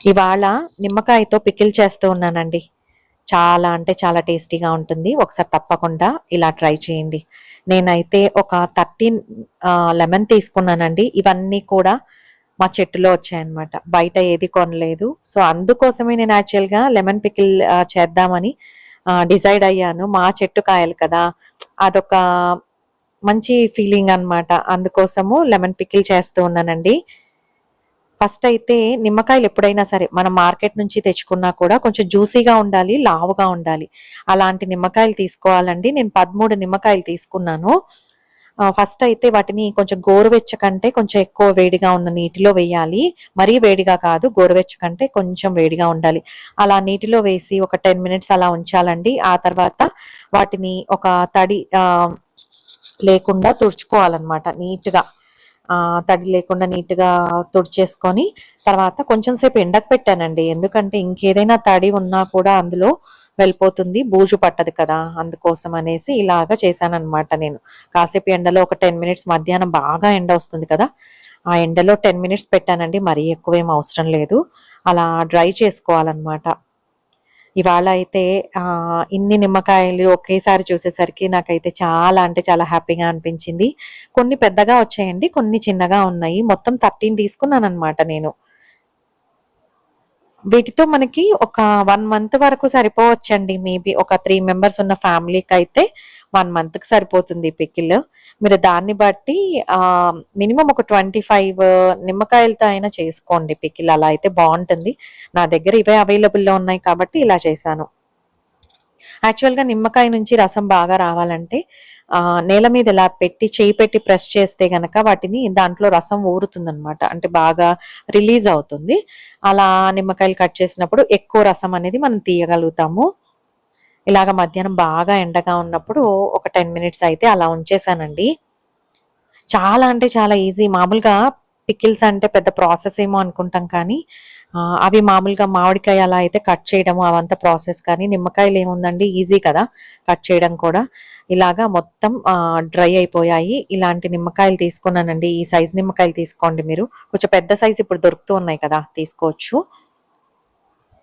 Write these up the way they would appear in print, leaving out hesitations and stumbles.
ఇవాళ నిమ్మకాయతో పికిల్ చేస్తూ ఉన్నానండి. చాలా అంటే చాలా టేస్టీగా ఉంటుంది. ఒకసారి తప్పకుండా ఇలా ట్రై చేయండి. నేనైతే ఒక 13 లెమన్ తీసుకున్నానండి. ఇవన్నీ కూడా మా చెట్టులో వచ్చాయన్నమాట. బయట ఏది కొనలేదు. సో, అందుకోసమే నేను యాక్చువల్‌గా లెమన్ పికిల్ చేద్దామని డిసైడ్ అయ్యాను. మా చెట్టు కాయలు కదా! అదొక మంచి ఫీలింగ్ అన్నమాట. అందుకోసము లెమన్ పికిల్ చేస్తూ ఉన్నానండి. ఫస్ట్ అయితే నిమ్మకాయలు ఎప్పుడైనా సరే మనం మార్కెట్ నుంచి తెచ్చుకున్నా కూడా కొంచెం జ్యూసీగా ఉండాలి, లావుగా ఉండాలి. అలాంటి నిమ్మకాయలు తీసుకోవాలండి. నేను 13 నిమ్మకాయలు తీసుకున్నాను. ఫస్ట్ అయితే వాటిని కొంచెం గోరువెచ్చ కంటే కొంచెం ఎక్కువ వేడిగా ఉన్న నీటిలో వేయాలి. మరీ వేడిగా కాదు, గోరువెచ్చ కంటే కొంచెం వేడిగా ఉండాలి. అలా నీటిలో వేసి ఒక 10 మినిట్స్ అలా ఉంచాలండి. ఆ తర్వాత వాటిని ఒక తడి లేకుండా తుడుచుకోవాలన్నమాట నీట్‌గా. తడి లేకుండా నీట్‌గా తుడిచేసుకొని, తర్వాత కొంచెం సేపు ఎండకు పెట్టానండి. ఎందుకంటే ఇంకేదైనా తడి ఉన్నా కూడా అందులో వెళ్ళిపోతుంది. బూజు పట్టదు కదా! అందుకోసం అనేసి ఇలాగ చేశాననమాట నేను. కాసేపు ఎండలో ఒక 10 మినిట్స్ మధ్యాహ్నం బాగా ఎండ వస్తుంది కదా! ఆ ఎండలో 10 మినిట్స్ పెట్టానండి. మరీ ఎక్కువేం అవసరం లేదు. అలా డ్రై చేసుకోవాలనమాట. ఇవాళ అయితే ఇన్ని నిమ్మకాయలు ఒకేసారి చూసేసరికి నాకైతే చాలా అంటే చాలా హ్యాపీగా అనిపించింది. కొన్ని పెద్దగా వచ్చాయండి. కొన్ని చిన్నగా ఉన్నాయి. మొత్తం 13 తీసుకున్నాననమాట నేను. వీటితో మనకి ఒక 1 మంత్ వరకు సరిపోవచ్చండి. మేబీ ఒక 3 మెంబర్స్ ఉన్న ఫ్యామిలీకైతే 1 మంత్‌కి సరిపోతుంది పికిల్. మీరు దాన్ని బట్టి మినిమమ్ ఒక 25 నిమ్మకాయలతో అయినా చేసుకోండి పికిల్. అలా అయితే బావుంటుంది. నా దగ్గర ఇవే అవైలబుల్‌లో ఉన్నాయి కాబట్టి ఇలా చేశాను. యాక్చువల్‌గా నిమ్మకాయ నుంచి రసం బాగా రావాలంటే నేల మీద ఇలా పెట్టి చేయి పెట్టి ప్రెస్ చేస్తే గనక వాటిని దాంట్లో రసం ఊరుతుందనమాట. అంటే బాగా రిలీజ్ అవుతుంది. అలా నిమ్మకాయలు కట్ చేసినప్పుడు ఎక్కువ రసం అనేది మనం తీయగలుగుతాము. ఇలాగ మధ్యాహ్నం బాగా ఎండగా ఉన్నప్పుడు ఒక 10 మినిట్స్ అయితే అలా ఉంచేసానండి. చాలా అంటే చాలా ఈజీ. మామూలుగా పికిల్స్ అంటే పెద్ద ప్రాసెస్ ఏమో అనుకుంటాం కానీ, అవి మామూలుగా మామిడికాయ అలా అయితే కట్ చేయడము అవంతా ప్రాసెస్, కానీ నిమ్మకాయలు ఏముందండి, ఈజీ కదా కట్ చేయడం కూడా. ఇలాగా మొత్తం డ్రై అయిపోయాయి. ఇలాంటి నిమ్మకాయలు తీసుకున్నానండి. ఈ సైజ్ నిమ్మకాయలు తీసుకోండి మీరు. కొంచెం పెద్ద సైజ్ ఇప్పుడు దొరుకుతూ ఉన్నాయి కదా, తీసుకోవచ్చు.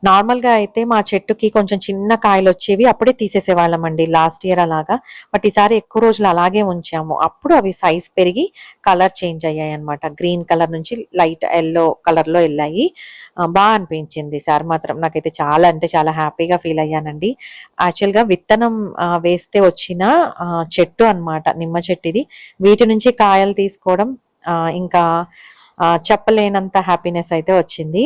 నార్మల్‌గా అయితే మా చెట్టుకి కొంచెం చిన్న కాయలొచ్చేవి. అప్పుడే తీసేసేవాళ్ళమండి లాస్ట్ ఇయర్ అలాగా. బట్ ఈసారి ఎక్కువ రోజులు అలాగే ఉంచాము. అప్పుడు అవి సైజ్ పెరిగి కలర్ చేంజ్ అయ్యాయన్నమాట. గ్రీన్ కలర్ నుంచి లైట్ యెల్లో కలర్‌లో ఎళ్ళాయి. అనిపించింది ఈసారి మాత్రం. నాకైతే చాలా అంటే చాలా హ్యాపీగా ఫీల్ అయ్యానండి. యాక్చువల్‌గా విత్తనం వేస్తే వచ్చిన చెట్టు అన్నమాట. నిమ్మ చెట్టిది. వీటి నుంచి కాయలు తీసుకోవడం ఇంకా చెప్పలేనంత హ్యాపీనెస్ అయితే వచ్చింది.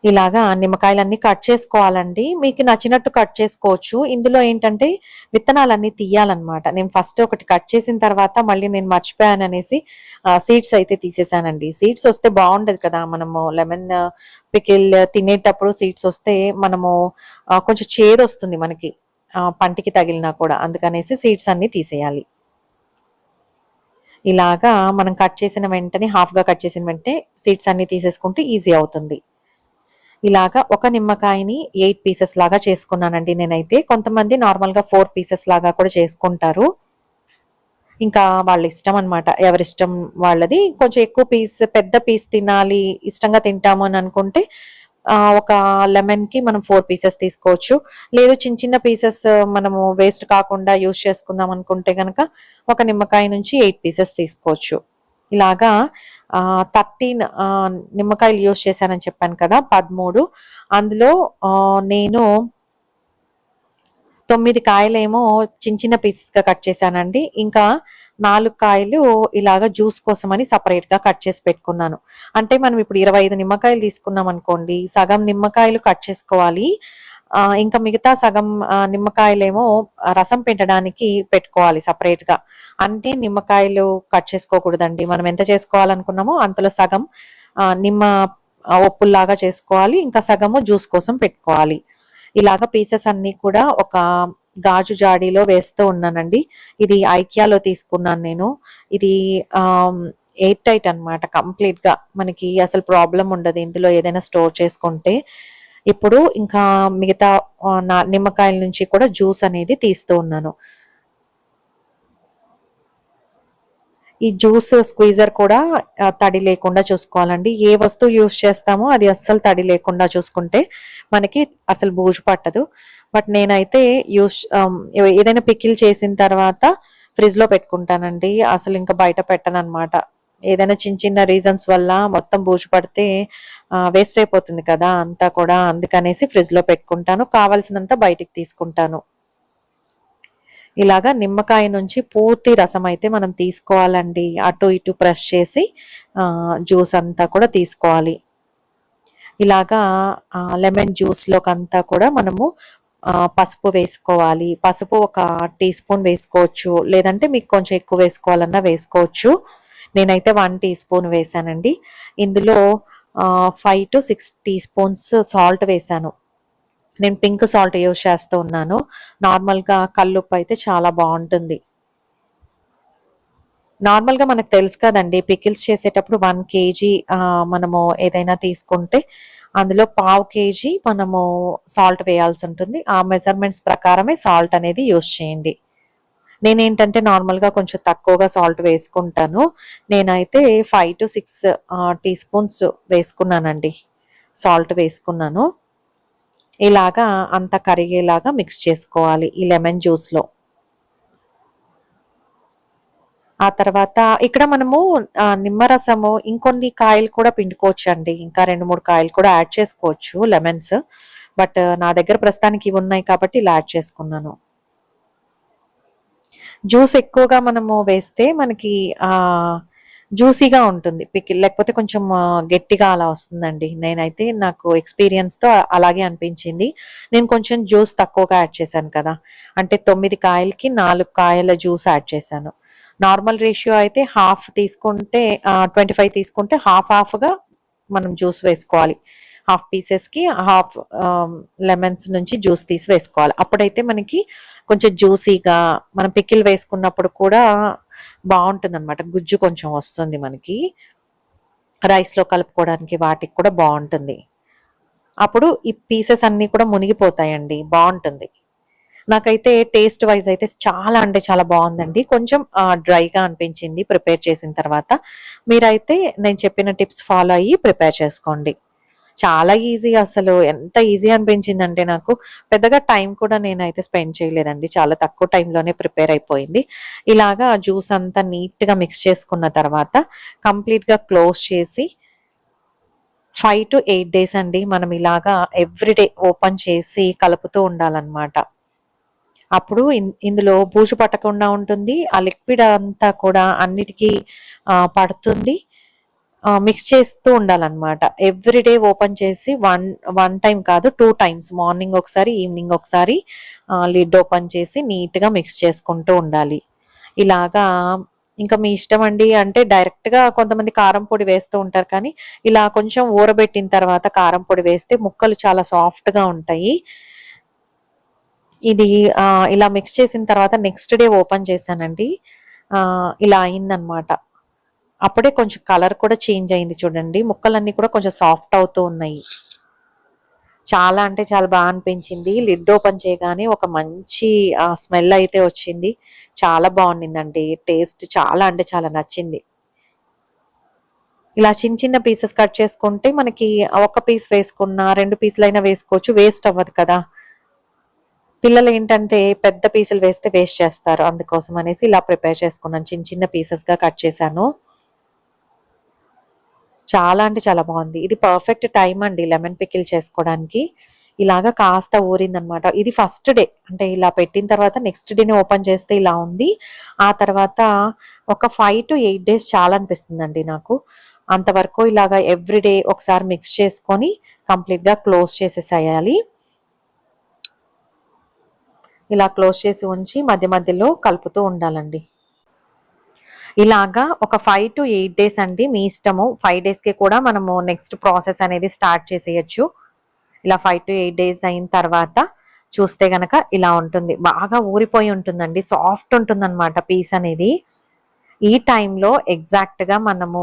ఇలాగా నిమ్మకాయలన్నీ కట్ చేసుకోవాలండి. మీకు నచ్చినట్టు కట్ చేసుకోవచ్చు. ఇందులో ఏంటంటే విత్తనాలన్నీ తీయాలన్నమాట. నేను ఫస్ట్ ఒకటి కట్ చేసిన తర్వాత మళ్ళీ నేను మర్చిపోయాననేసి సీడ్స్ అయితే తీసేసానండి. సీడ్స్ వస్తే బావుండదు కదా! మనము లెమన్ పికిల్ తినేటప్పుడు సీడ్స్ వస్తే మనము కొంచెం చేదొస్తుంది మనకి. పంటికి తగిలినా కూడా. అందుకనేసి సీడ్స్ అన్నీ తీసేయాలి. ఇలాగా మనం కట్ చేసిన వెంటనే హాఫ్‌గా కట్ చేసిన వెంటనే సీడ్స్ అన్నీ తీసేసుకుంటే ఈజీ అవుతుంది. ఇలాగా ఒక నిమ్మకాయని 8 పీసెస్ లాగా చేసుకున్నానండి నేనైతే. కొంతమంది నార్మల్‌గా 4 పీసెస్ లాగా కూడా చేసుకుంటారు. ఇంకా వాళ్ళ ఇష్టం అన్నమాట. ఎవరిష్టం వాళ్ళది. కొంచెం ఎక్కువ పెద్ద పీస్ తినాలి, ఇష్టంగా తింటాము అని అనుకుంటే ఒక లెమన్‌కి మనం 4 పీసెస్ తీసుకోవచ్చు. లేదు చిన్న చిన్న పీసెస్ మనము వేస్ట్ కాకుండా యూజ్ చేసుకుందాం అనుకుంటే గనక ఒక నిమ్మకాయ నుంచి 8 పీసెస్ తీసుకోవచ్చు. ఇలాగా 13 నిమ్మకాయలు యూజ్ చేశానని చెప్పాను కదా! 13. అందులో నేను 9 కాయలేమో చిన్న చిన్న పీసెస్‌గా కట్ చేశానండి. ఇంకా 4 కాయలు ఇలాగ జ్యూస్ కోసమని సెపరేట్‌గా కట్ చేసి పెట్టుకున్నాను. అంటే మనం ఇప్పుడు 25 నిమ్మకాయలు తీసుకున్నామనుకోండి, సగం నిమ్మకాయలు కట్ చేసుకోవాలి. ఇంకా మిగతా సగం నిమ్మకాయలేమో రసం పిండడానికి పెట్టుకోవాలి సెపరేట్‌గా. అంటే నిమ్మకాయలు కట్ చేసుకోకూడదండి. మనం ఎంత చేసుకోవాలనుకున్నామో అంతలో సగం నిమ్మ ఒప్పుల్లాగా చేసుకోవాలి. ఇంకా సగము జ్యూస్ కోసం పెట్టుకోవాలి. ఇలాగ పీసెస్ అన్నీ కూడా ఒక గాజు జాడీలో వేస్తూ ఉన్నానండి. ఇది ఐకియాలో తీసుకున్నాను నేను. ఇది ఎయిర్ టైట్ అన్నమాట కంప్లీట్‌గా. మనకి అసలు ప్రాబ్లమ్ ఉండదు ఇందులో ఏదైనా స్టోర్ చేసుకుంటే. ఇప్పుడు ఇంకా మిగతా నిమ్మకాయల నుంచి కూడా జ్యూస్ అనేది తీస్తూ ఉన్నాను. ఈ జ్యూస్ స్క్వీజర్ కూడా తడి లేకుండా చూసుకోవాలండి. ఏ వస్తువు యూజ్ చేస్తామో అది అస్సలు తడి లేకుండా చూసుకుంటే మనకి అసలు బూజు పట్టదు. బట్ నేనైతే ఏదైనా పికిల్ చేసిన తర్వాత ఫ్రిడ్జ్‌లో పెట్టుకుంటానండి. అసలు ఇంకా బయట పెట్టననమాట. ఏదైనా చిన్న చిన్న రీజన్స్ వల్ల మొత్తం బూజు పడితే వేస్ట్ అయిపోతుంది కదా! అంతా కూడా. అందుకనేసి ఫ్రిడ్జ్‌లో పెట్టుకుంటాను. కావాల్సినంత బయటికి తీసుకుంటాను. ఇలాగా నిమ్మకాయ నుంచి పూర్తి రసం అయితే మనం తీసుకోవాలండి. అటు ఇటు ప్రెస్ చేసి జ్యూస్ అంతా కూడా తీసుకోవాలి. ఇలాగా లెమన్ జ్యూస్‌లోకంతా కూడా మనము పసుపు వేసుకోవాలి. పసుపు ఒక టీ స్పూన్ వేసుకోవచ్చు. లేదంటే మీకు కొంచెం ఎక్కువ వేసుకోవాలన్నా వేసుకోవచ్చు. నేనైతే 1 టీ స్పూన్ వేశానండి. ఇందులో 5-6 టీ స్పూన్స్ సాల్ట్ వేశాను. నేను పింక్ సాల్ట్ యూజ్ చేస్తూ ఉన్నాను. నార్మల్‌గా కల్లుప్పు అయితే చాలా బావుంటుంది. నార్మల్‌గా మనకు తెలుసు కదండీ! పికిల్స్ చేసేటప్పుడు 1 కేజీ మనము ఏదైనా తీసుకుంటే అందులో పావు కేజీ మనము సాల్ట్ వేయాల్సుంటుంది. ఆ మెజర్‌మెంట్స్ ప్రకారమే సాల్ట్ అనేది యూజ్ చేయండి. నేనేంటంటే నార్మల్‌గా కొంచెం తక్కువగా సాల్ట్ వేసుకుంటాను. నేనైతే 5-6 టీ స్పూన్స్ వేసుకున్నానండి. సాల్ట్ వేసుకున్నాను. ఇలాగా అంతా కరిగేలాగా మిక్స్ చేసుకోవాలి ఈ లెమన్ జ్యూస్‌లో. ఆ తర్వాత ఇక్కడ మనము నిమ్మరసము ఇంకొన్ని కాయలు కూడా పిండుకోవచ్చండి. ఇంకా 2, 3 కాయలు కూడా యాడ్ చేసుకోవచ్చు లెమన్స్. బట్ నా దగ్గర ప్రస్తుతానికి ఇవి ఉన్నాయి కాబట్టి ఇలా యాడ్ చేసుకున్నాను. జ్యూస్ ఎక్కువగా మనము వేస్తే మనకి జ్యూసీగా ఉంటుంది పికిల్. లేకపోతే కొంచెం గట్టిగా అలా వస్తుందండి. నాకు ఎక్స్‌పీరియన్స్‌తో అలాగే అనిపించింది. నేను కొంచెం జ్యూస్ తక్కువగా యాడ్ చేశాను కదా! అంటే 9 కాయలకి 4 కాయల జ్యూస్ యాడ్ చేశాను. నార్మల్ రేషియో అయితే హాఫ్ తీసుకుంటే 25 తీసుకుంటే హాఫ్‌గా మనం జ్యూస్ వేసుకోవాలి. హాఫ్ పీసెస్‌కి హాఫ్ లెమన్స్ నుంచి జ్యూస్ తీసి వేసుకోవాలి. అప్పుడైతే మనకి కొంచెం జ్యూసీగా మనం పికిల్ వేసుకున్నప్పుడు కూడా బావుంటుందనమాట. గుజ్జు కొంచెం వస్తుంది మనకి. రైస్‌లో కలుపుకోవడానికి వాటికి కూడా బావుంటుంది. అప్పుడు ఈ పీసెస్ అన్నీ కూడా మునిగిపోతాయండి. బావుంటుంది. నాకైతే టేస్ట్ వైజ్ అయితే చాలా అంటే చాలా బావుందండి. కొంచెం డ్రైగా అనిపించింది ప్రిపేర్ చేసిన తర్వాత. మీరైతే నేను చెప్పిన టిప్స్ ఫాలో అయ్యి ప్రిపేర్ చేసుకోండి. చాలా ఈజీ అసలు. ఎంత ఈజీ అనిపించిందంటే నాకు పెద్దగా టైం కూడా నేనైతే స్పెండ్ చేయలేదండి. చాలా తక్కువ టైంలోనే ప్రిపేర్ అయిపోయింది. ఇలాగా జ్యూస్ అంతా నీట్‌గా మిక్స్ చేసుకున్న తర్వాత కంప్లీట్‌గా క్లోజ్ చేసి 5-8 డేస్ అండి మనం ఇలాగా ఎవ్రీడే ఓపెన్ చేసి కలుపుతూ ఉండాలన్నమాట. అప్పుడు ఇందులో బూజు పట్టకుండా ఉంటుంది. ఆ లిక్విడ్ అంతా కూడా అన్నిటికీ పడుతుంది. మిక్స్ చేస్తూ ఉండాలన్నమాట. ఎవ్రీడే ఓపెన్ చేసి వన్ టైమ్ కాదు 2 టైమ్స్ మార్నింగ్ ఒకసారి, ఈవినింగ్ ఒకసారి లిడ్ ఓపెన్ చేసి నీట్‌గా మిక్స్ చేసుకుంటూ ఉండాలి. ఇలాగా ఇంకా మీ ఇష్టం అండి. అంటే డైరెక్ట్‌గా కొంతమంది కారం పొడి వేస్తూ ఉంటారు. కానీ ఇలా కొంచెం ఊరబెట్టిన తర్వాత కారం పొడి వేస్తే ముక్కలు చాలా సాఫ్ట్‌గా ఉంటాయి. ఇది ఇలా మిక్స్ చేసిన తర్వాత నెక్స్ట్ డే ఓపెన్ చేశానండి. ఇలా అయిందనమాట. అప్పుడే కొంచెం కలర్ కూడా చేంజ్ అయింది చూడండి. ముక్కలన్నీ కూడా కొంచెం సాఫ్ట్ అవుతూ ఉన్నాయి. చాలా అంటే చాలా బా అనిపించింది. లిడ్ ఓపెన్ చేయగానే ఒక మంచి స్మెల్ అయితే వచ్చింది. చాలా బావుండిందండి. టేస్ట్ చాలా అంటే చాలా నచ్చింది. ఇలా చిన్న చిన్న పీసెస్ కట్ చేసుకుంటే మనకి ఒక పీస్ వేసుకున్నా 2 పీసులైనా వేసుకోవచ్చు. వేస్ట్ అవ్వదు కదా! పిల్లలేంటంటే పెద్ద పీసులు వేస్తే వేస్ట్ చేస్తారు. అందుకోసం అనేసి ఇలా ప్రిపేర్ చేసుకున్నాను. చిన్న చిన్న పీసెస్‌గా కట్ చేశాను. చాలా అంటే చాలా బావుంది. ఇది పర్ఫెక్ట్ టైమ్ అండి లెమన్ పికిల్ చేసుకోవడానికి. ఇలాగా కాస్త ఊరిందనమాట. ఇది ఫస్ట్ డే. అంటే ఇలా పెట్టిన తర్వాత నెక్స్ట్ డేనే ఓపెన్ చేస్తే ఇలా ఉంది. ఆ తర్వాత ఒక 5-8 డేస్ చాలా అనిపిస్తుందండి నాకు. అంతవరకు ఇలాగా ఎవ్రీడే ఒకసారి మిక్స్ చేసుకొని కంప్లీట్‌గా క్లోజ్ చేసేసేయాలి. ఇలా క్లోజ్ చేసి ఉంచి మధ్య మధ్యలో కలుపుతూ ఉండాలండి. ఇలాగా ఒక 5-8 డేస్ అండి మీ ఇష్టము. 5 డేస్‌కి కూడా మనము నెక్స్ట్ ప్రాసెస్ అనేది స్టార్ట్ చేసేయొచ్చు. ఇలా 5-8 డేస్ అయిన తర్వాత చూస్తే గనక ఇలా ఉంటుంది. బాగా ఊరిపోయి ఉంటుందండి. సాఫ్ట్ ఉంటుందన్నమాట పీస్ అనేది. ఈ టైంలో ఎగ్జాక్ట్‌గా మనము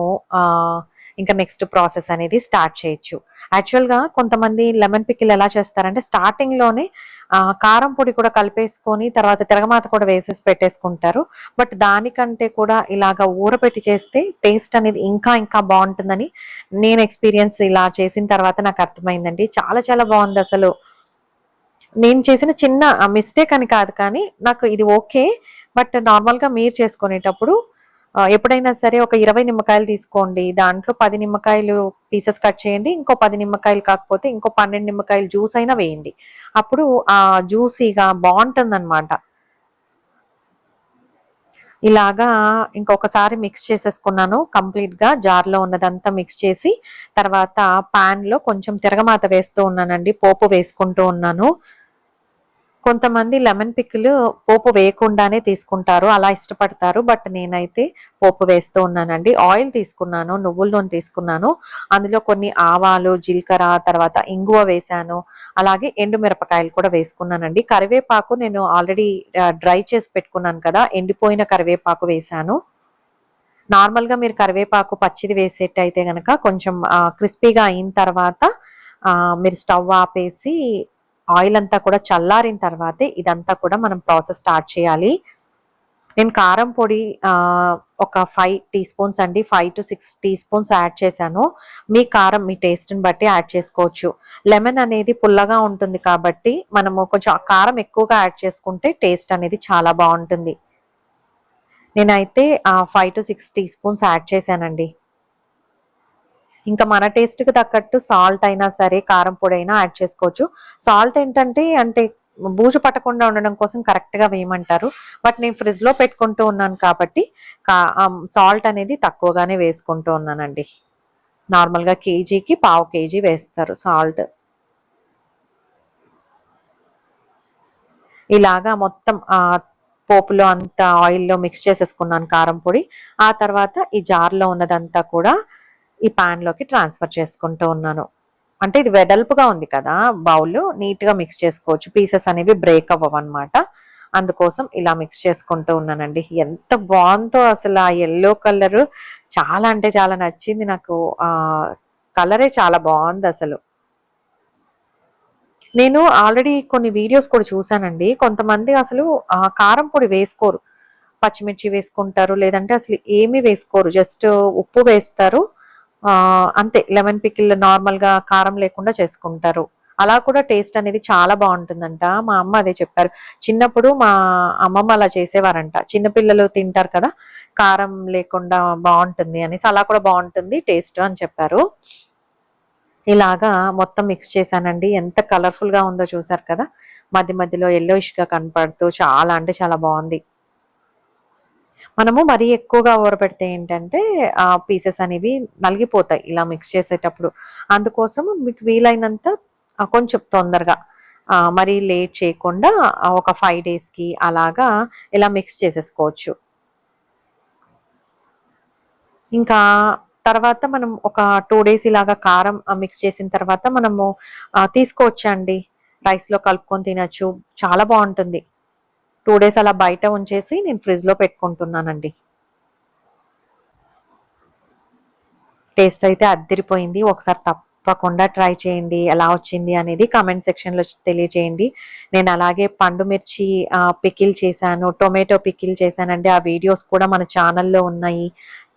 ఇంకా నెక్స్ట్ ప్రాసెస్ అనేది స్టార్ట్ చేయొచ్చు. యాక్చువల్గా కొంతమంది లెమన్ పికిల్ ఎలా చేస్తారంటే స్టార్టింగ్ లోనే కారం పొడి కూడా కలిపేసుకొని తర్వాత తిరగమాత కూడా వేసేసి పెట్టేసుకుంటారు. బట్ దానికంటే కూడా ఇలాగ ఊరపెట్టి చేస్తే టేస్ట్ అనేది ఇంకా ఇంకా బాగుంటుందని నేను ఎక్స్పీరియన్స్ ఇలా చేసిన తర్వాత నాకు అర్థమైందండి. చాలా చాలా బాగుంది అసలు. నేను చేసిన చిన్న మిస్టేక్ అని కాదు కానీ నాకు ఇది ఓకే. బట్ నార్మల్గా మీరు చేసుకునేటప్పుడు ఎప్పుడైనా సరే ఒక 20 నిమ్మకాయలు తీసుకోండి. దాంట్లో 10 నిమ్మకాయలు పీసెస్ కట్ చేయండి. ఇంకో 10 నిమ్మకాయలు కాకపోతే ఇంకో 12 నిమ్మకాయలు జ్యూస్ అయినా వేయండి. అప్పుడు ఆ జ్యూసీగా బాగుంటుందన్నమాట. ఇలాగా ఇంకొకసారి మిక్స్ చేసేసుకున్నాను. కంప్లీట్‌గా జార్‌లో ఉన్నదంతా మిక్స్ చేసి తర్వాత పాన్‌లో కొంచెం తిరగమాత వేస్తూ ఉన్నానండి. పోపు వేసుకుంటూ ఉన్నాను. కొంతమంది లెమన్ పికిల్ పోపు వేయకుండానే తీసుకుంటారు. అలా ఇష్టపడతారు. బట్ నేనైతే పోపు వేస్తూ ఉన్నానండి. ఆయిల్ తీసుకున్నాను. నువ్వుల నూనె తీసుకున్నాను. అందులో కొన్ని ఆవాలు, జీలకర్ర, తర్వాత ఇంగువ వేశాను. అలాగే ఎండు మిరపకాయలు కూడా వేసుకున్నానండి. కరివేపాకు నేను ఆల్రెడీ డ్రై చేసి పెట్టుకున్నాను కదా! ఎండిపోయిన కరివేపాకు వేశాను. నార్మల్‌గా మీరు కరివేపాకు పచ్చిది వేసేట్టయితే గనక కొంచెం క్రిస్పీగా అయిన తర్వాత మీరు స్టవ్ ఆపేసి ఆయిల్ అంతా కూడా చల్లారిన తర్వాతే ఇదంతా కూడా మనం ప్రాసెస్ స్టార్ట్ చేయాలి. నేను కారం పొడి ఒక 5 టీ స్పూన్స్ అండి. 5-6 టీ స్పూన్స్ యాడ్ చేశాను. మీ కారం మీ టేస్ట్‌ని బట్టి యాడ్ చేసుకోవచ్చు. లెమన్ అనేది పుల్లగా ఉంటుంది కాబట్టి మనము కొంచెం కారం ఎక్కువగా యాడ్ చేసుకుంటే టేస్ట్ అనేది చాలా బాగుంటుంది. నేనైతే 5-6 టీ స్పూన్స్ యాడ్ చేశానండి. ఇంకా మన టేస్ట్‌కి తగ్గట్టు సాల్ట్ అయినా సరే, కారం పొడి అయినా యాడ్ చేసుకోవచ్చు. సాల్ట్ ఏంటంటే అంటే బూజు పట్టకుండా ఉండడం కోసం కరెక్ట్‌గా వేయమంటారు. బట్ నేను ఫ్రిడ్జ్‌లో పెట్టుకుంటూ ఉన్నాను కాబట్టి సాల్ట్ అనేది తక్కువగానే వేసుకుంటూ ఉన్నానండి. నార్మల్‌గా కేజీకి పావు కేజీ వేస్తారు సాల్ట్. ఇలాగా మొత్తం పోపులో అంతా ఆయిల్‌లో మిక్స్ చేసేసుకున్నాను కారం పొడి. ఆ తర్వాత ఈ జార్‌లో ఉన్నదంతా కూడా ఈ పాన్‌లోకి ట్రాన్స్‌ఫర్ చేసుకుంటూ ఉన్నాను. అంటే ఇది వెడల్పుగా ఉంది కదా! బౌలు నీట్‌గా మిక్స్ చేసుకోవచ్చు. పీసెస్ అనేవి బ్రేక్ అవ్వవన్నమాట. అందుకోసం ఇలా మిక్స్ చేసుకుంటూ ఉన్నానండి. ఎంత బావుందో అసలు ఆ యెల్లో కలరు చాలా అంటే చాలా నచ్చింది నాకు. కలరే చాలా బావుందసలు. నేను ఆల్రెడీ కొన్ని వీడియోస్ కూడా చూసానండి. కొంతమంది అసలు కారం పొడి వేసుకోరు. పచ్చిమిర్చి వేసుకుంటారు. లేదంటే అసలు ఏమీ వేసుకోరు. జస్ట్ ఉప్పు వేస్తారు. అంతే లెమన్ పికిల్ నార్మల్‌గా కారం లేకుండా చేసుకుంటారు. అలా కూడా టేస్ట్ అనేది చాలా బావుంటుందంట. మా అమ్మ అదే చెప్పారు. చిన్నప్పుడు మా అమ్మమ్మ అలా చేసేవారంట. చిన్న పిల్లలు తింటారు కదా! కారం లేకుండా బావుంటుంది అనేసి. అలా కూడా బావుంటుంది టేస్ట్ అని చెప్పారు. ఇలాగా మొత్తం మిక్స్ చేశానండి. ఎంత కలర్‌ఫుల్‌గా ఉందో చూసారు కదా! మధ్య మధ్యలో యెల్లోయిష్‌గా కనపడుతూ చాలా అంటే చాలా బావుంది. మనము మరీ ఎక్కువగా ఊరపెడితే ఏంటంటే పీసెస్ అనేవి నలిగిపోతాయి ఇలా మిక్స్ చేసేటప్పుడు. అందుకోసం మీకు వీలైనంత కొంచెం తొందరగా మరీ లేట్ చేయకుండా ఒక 5 డేస్‌కి అలాగా ఇలా మిక్స్ చేసేసుకోవచ్చు. ఇంకా తర్వాత మనం ఒక 2 డేస్ ఇలాగా కారం మిక్స్ చేసిన తర్వాత మనము తీసుకోవచ్చండి. రైస్‌లో కలుపుకొని తినొచ్చు. చాలా బావుంటుంది. 2 డేస్ అలా బయట ఉంచేసి నేను ఫ్రిడ్జ్‌లో పెట్టుకుంటున్నానండి. టేస్ట్ అయితే అద్దిరిపోయింది. ఒకసారి తప్పకుండా ట్రై చేయండి. ఎలా వచ్చింది అనేది కామెంట్ సెక్షన్‌లో తెలియజేయండి. నేను అలాగే పండు మిర్చి పికిల్ చేశాను. టొమాటో పికిల్ చేశానండి. ఆ వీడియోస్ కూడా మన ఛానెల్‌లో ఉన్నాయి.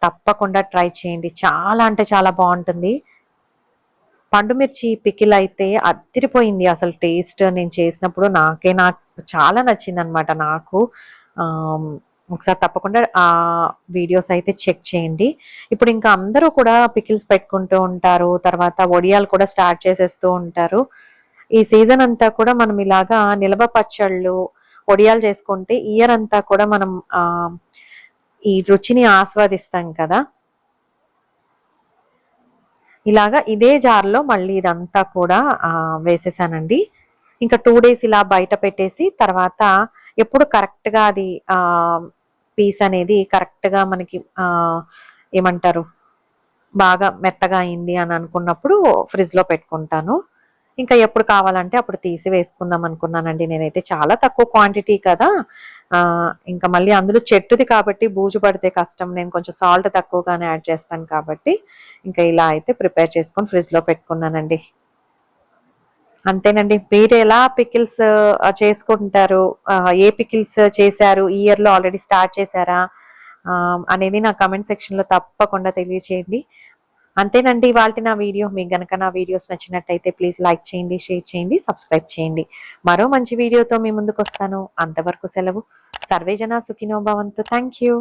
తప్పకుండా ట్రై చేయండి. చాలా అంటే చాలా బావుంటుంది. పండు మిర్చి పికిల్ అయితే అద్దిరిపోయింది అసలు టేస్ట్. నేను చేసినప్పుడు నాకు చాలా నచ్చిందనమాట నాకు. ఆహ్, ఒకసారి తప్పకుండా వీడియోస్ అయితే చెక్ చేయండి. ఇప్పుడు ఇంకా అందరూ కూడా పికిల్స్ పెట్టుకుంటూ ఉంటారు. తర్వాత వడియాలు కూడా స్టార్ట్ చేసేస్తూ ఉంటారు. ఈ సీజన్ అంతా కూడా మనం ఇలాగా నిలవ పచ్చళ్ళు, వడియాలు చేసుకుంటే ఇయర్ అంతా కూడా మనం ఈ రుచిని ఆస్వాదిస్తాం కదా! ఇలాగా ఇదే జార్‌లో మళ్ళీ ఇదంతా కూడా వేసేసానండి. ఇంకా 2 డేస్ ఇలా బయట పెట్టేసి తర్వాత ఎప్పుడు కరెక్ట్‌గా అది పీస్ అనేది కరెక్ట్‌గా మనకి ఏమంటారు బాగా మెత్తగా అయింది అని అనుకున్నప్పుడు ఫ్రిడ్జ్‌లో పెట్టుకుంటాను. ఇంకా ఎప్పుడు కావాలంటే అప్పుడు తీసి వేసుకుందాం అనుకున్నానండి. నేనైతే చాలా తక్కువ క్వాంటిటీ కదా! ఇంకా మళ్ళీ అందులో చెట్టుది కాబట్టి బూజు పడితే కష్టం. నేను కొంచెం సాల్ట్ తక్కువగానే యాడ్ చేస్తాను కాబట్టి, ఇంకా ఇలా అయితే ప్రిపేర్ చేసుకొని ఫ్రిడ్జ్‌లో పెట్టుకున్నానండి. అంతేనండి. మీరెలా పికిల్స్ చేసుకుంటారు? ఏ పికిల్స్ చేశారు? ఈ ఇయర్‌లో ఆల్రెడీ స్టార్ట్ చేశారా? అనేది నా కామెంట్ సెక్షన్‌లో తప్పకుండా తెలియచేయండి. అంతేనండి ఇవాల్టి నా వీడియో. మీకు గనక నా వీడియోస్ నచ్చినట్టయితే ప్లీజ్ లైక్ చేయండి, షేర్ చేయండి, సబ్స్క్రైబ్ చేయండి. మరో మంచి వీడియోతో మీ ముందుకొస్తాను. అంతవరకు సెలవు. సర్వే జన సుఖినో భవంతు. Thank you.